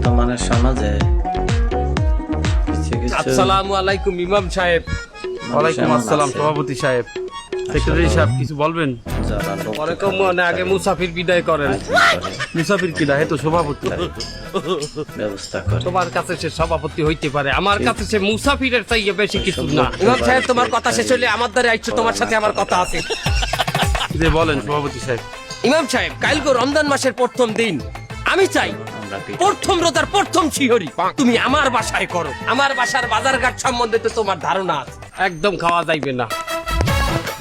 বর্তমানে সমাজে আসসালামু আলাইকুম ইমাম সাহেব। ওয়ালাইকুম আসসালাম সভাপতি সাহেব, সেক্রেটারি সাহেব কিছু বলবেন? ওরকম মনে আগে মুসাফির বিদায় করেন। মুসাফির কি দাহে তো সভাপতি ব্যবস্থা করে তোমার কাছে সে সভাপতি হইতে পারে, আমার কাছে সে মুসাফিরের চাইয়ে বেশি কিছু না। ইমাম সাহেব তোমার কথা শেষ হলে আমার দ্বারা আইছো, তোমার সাথে আমার কথা আছে। যে বলেন সভাপতি সাহেব। ইমাম সাহেব কালকে রমজান মাসের প্রথম দিন, আমি চাই প্রথম রোজার প্রথম শিহরি তুমি আমার বাসায় করো। আমার বাসার বাজারঘাট সম্বন্ধে তো তোমার ধারণা আছে। একদম খাওয়া যাইবে না।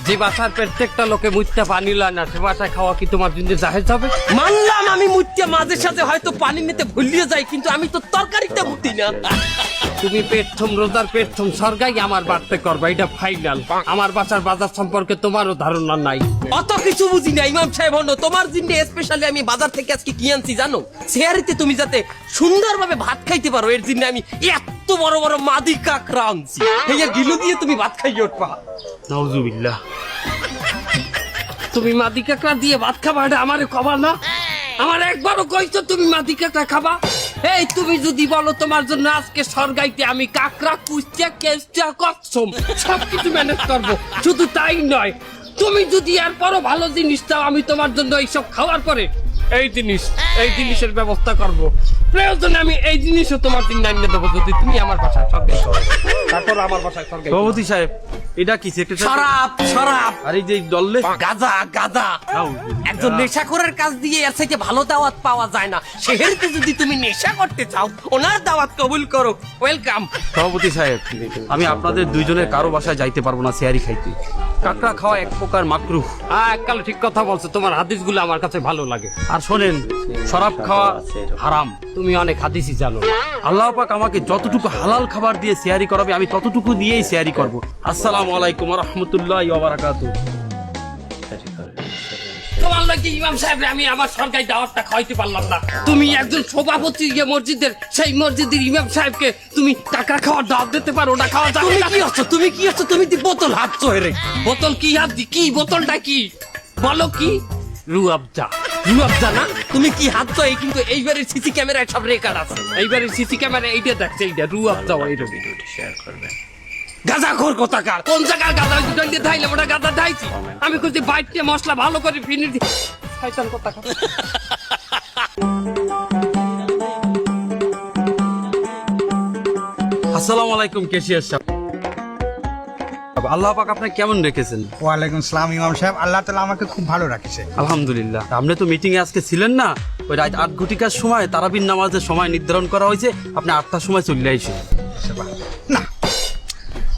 যে বাসার প্রত্যেকটা লোকে মুত্যা পানি লয় না, সে বাসায় খাওয়া কি তোমার জন্য জাহেজ হবে? মানলাম আমি মুত্যা মাঝে সাথে হয়তো পানি নিতে ভুলিয়ে যাই, কিন্তু আমি তো তরকারিতে মুতি না। তুমি প্রথম রোজার প্রথম সরকাই আমার বাড়তে করবা, এটা ফাইনাল। আমার বাসার বাজার সম্পর্কে তোমারও ধারণা নাই। অত কিছু বুঝি না ইমাম সাহেব। হলো তোমার জন্য স্পেশালি আমি বাজার থেকে আজকে কি আনছি জানো? সেহারিতে তুমি যাতে সুন্দরভাবে ভাত খাইতে পারো, এর জন্য আমি এত বড় বড় মাদি কাঁকড়া আনছি। এই গিলু দিয়ে তুমি ভাত খাইয়ে উঠবা। নাউজুবিল্লাহ। তুমি মাদি কাঁকড়া দিয়ে ভাত খাবা, এটা আমারে কবা না। আমার একবারও কইছো তুমি মাদি কাঁকড়া খাবা? এই তুমি যদি বলো তোমার জন্য আজকে সরগাইতে আমি কাঁকড়া কুচা কেচা কচ্ছম সবকিছু ম্যানেজ করবো। শুধু তাই নয়, তুমি যদি এরপরও ভালো জিনিস চাও, আমি তোমার জন্য এইসব খাওয়ার পরে এই জিনিসের ব্যবস্থা করব। প্রয়োজনে আমি এই জিনিসও তোমার জন্য এনে দেবো, যদি তুমি আমার বাসায় সরকার করো। তারপর আমার বাসায় সরকার। সভাপতি সাহেব এটা কি সেক্রেটারি? শরাব আর এই যে দললে গাঁজা একজন নেশাখোরের কাছ দিয়ে এর থেকে ভালো দাওয়াত পাওয়া যায় না। সেহেরিতে যদি তুমি নেশা করতে চাও, ওনার দাওয়াত কবুল করো। ওয়েলকাম। সভাপতি সাহেব, আমি আপনাদের দুইজনের কারো বাসায় যাইতে পারবো না সেহারি খাইতে। কাঁকড়া খাওয়া এক প্রকার মাকরুহ। এককালে ঠিক কথা বলছো, তোমার হাদিসগুলো আমার কাছে ভালো লাগে। আর শোনেন, শরাব খাওয়া হারাম। তুমি অনেক হাদিসই জানো। আল্লাহ পাক আমাকে যতটুকু হালাল খাবার দিয়ে সেহারি করাবে, আমি ততটুকু দিয়েই সেহারি করব। আসসালামু আলাইকুম ওয়া রাহমাতুল্লাহি ওয়া বারাকাতুহু। তোমার লাগে ইমাম সাহেব আমি আমার সরকারি দাওয়াতটা খাইতে পারলাম না। তুমি একজন সভাপতি মসজিদের, সেই মসজিদের ইমাম সাহেবকে তুমি টাকা খাওয়ার দাওয়াত দিতে পারো না? খাওয়া যাবে না। তুমি কি আছো? তুমি বোতল হাত হেরে। বোতল কি হাত দি? কি বোতলটা কি বলো? কি রুয়াবজা না? তুমি কি হাত তো? এই কিন্তু এইবারের সিসি ক্যামেরায় সব রেকর্ড আছে। এইবারের সিসি ক্যামেরা এইটা দেখছে, এইটা রুয়াবজা। এইটা ভিডিওটি শেয়ার করবেন। গাঁজা খোর কোথাকার, কোন জায়গার গাঁজা দিয়ে ধাইলে? ওটা গাঁজা ধাইছি আমি। করছি বাইটে মশলা ভালো করে ফিনি শয়তান কোথাকার। আসসালামু আলাইকুম কেশিয়ার সাহেব। আল্লাহ পাক আপনাকে কেমন রেখেছেন? ওয়ালাইকুম সালাম ইমাম সাহেব, আল্লাহ তাআলা আমাকে খুব ভালো রাখছে। আলহামদুলিল্লাহ। আপনি তো মিটিং এ আজকে ছিলেন না? ওই রাত 8 ঘটিকার সময় তারাবির নামাজের সময় নির্ধারণ করা হয়েছে, আপনি 8টার সময় চলে আইসেন। না,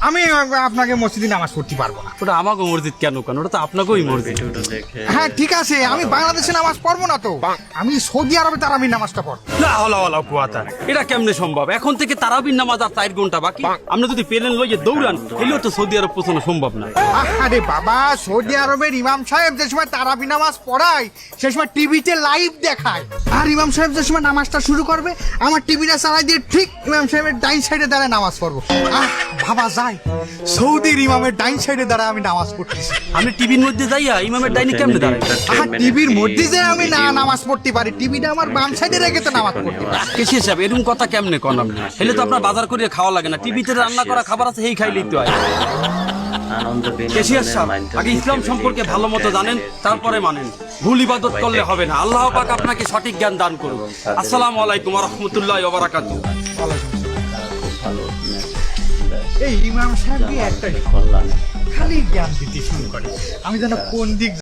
আমি আপনাকে মসজিদে নামাজ পড়তে পারবো না। ওটা আমাকে মসজিদ কেন? ওটা তো আপনাকেই মসজিদ। ভিডিওটা দেখে হ্যাঁ ঠিক আছে, আমি বাংলাদেশে নামাজ পড়বো না তো, আমি সৌদি আরবে তারাবির নামাজটা পড়বো। লা হাওলা ওয়ালা কুওয়াতা। এটা কেমনে সম্ভব? এখন থেকে তারাবির নামাজ আর 4 ঘন্টা বাকি। আপনি যদি পেলেন লইয়ে দৌড়ান, এলেও তো সৌদি আরব পৌঁছানো সম্ভব না। আরে বাবা, সৌদি আরবের ইমাম সাহেব যে সময় তারাবি নামাজ পড়ায়, সে সময় টিভিতে লাইভ দেখায়। আর ইমাম সাহেব যে সময় নামাজটা শুরু করবে, আমার টিভিটা চালাই দিয়ে ঠিক ইমাম সাহেবের ডাইন সাইডে দাঁড়ায় নামাজ পড়বো। ভাবা যায়, সৌদির ইমামের ডাইন সাইডে দাঁড়ায় আমি নামাজ পড়তেছি। আপনি টিভির মধ্যে যাইয়া ইমামের ডাইনি কেমনে দাঁড়ায়? টিভির মধ্যে যে আমি না নামাজ পড়তে পারি, টিভিটা আমার বাম সাইডে রেখে তো নামাজ পড়তে পারি। কেশি সাহেব এরকম কথা কেমনে কন আপনি? হেলে তো আপনার বাজার করিয়ে খাওয়া লাগে না, টিভিতে রান্না করা খাবার আছে, সেই খাইলেই তো হয়। আনন্দ কেশিয়ার সাহেব, আগে ইসলাম সম্পর্কে ভালো মতো জানেন, তারপরে মানেন। ভুল ইবাদত করলে হবে না। আল্লাহ পাক আপনাকে সঠিক জ্ঞান দান করুন। আসসালামু আলাইকুম ওয়া রাহমাতুল্লাহি ওয়া বারাকাতুহু। ভালো এই ইমাম সাহেব একটা কল্যাণ খালি জ্ঞান দিতে শুরু করে, আমি যেন কোন দিক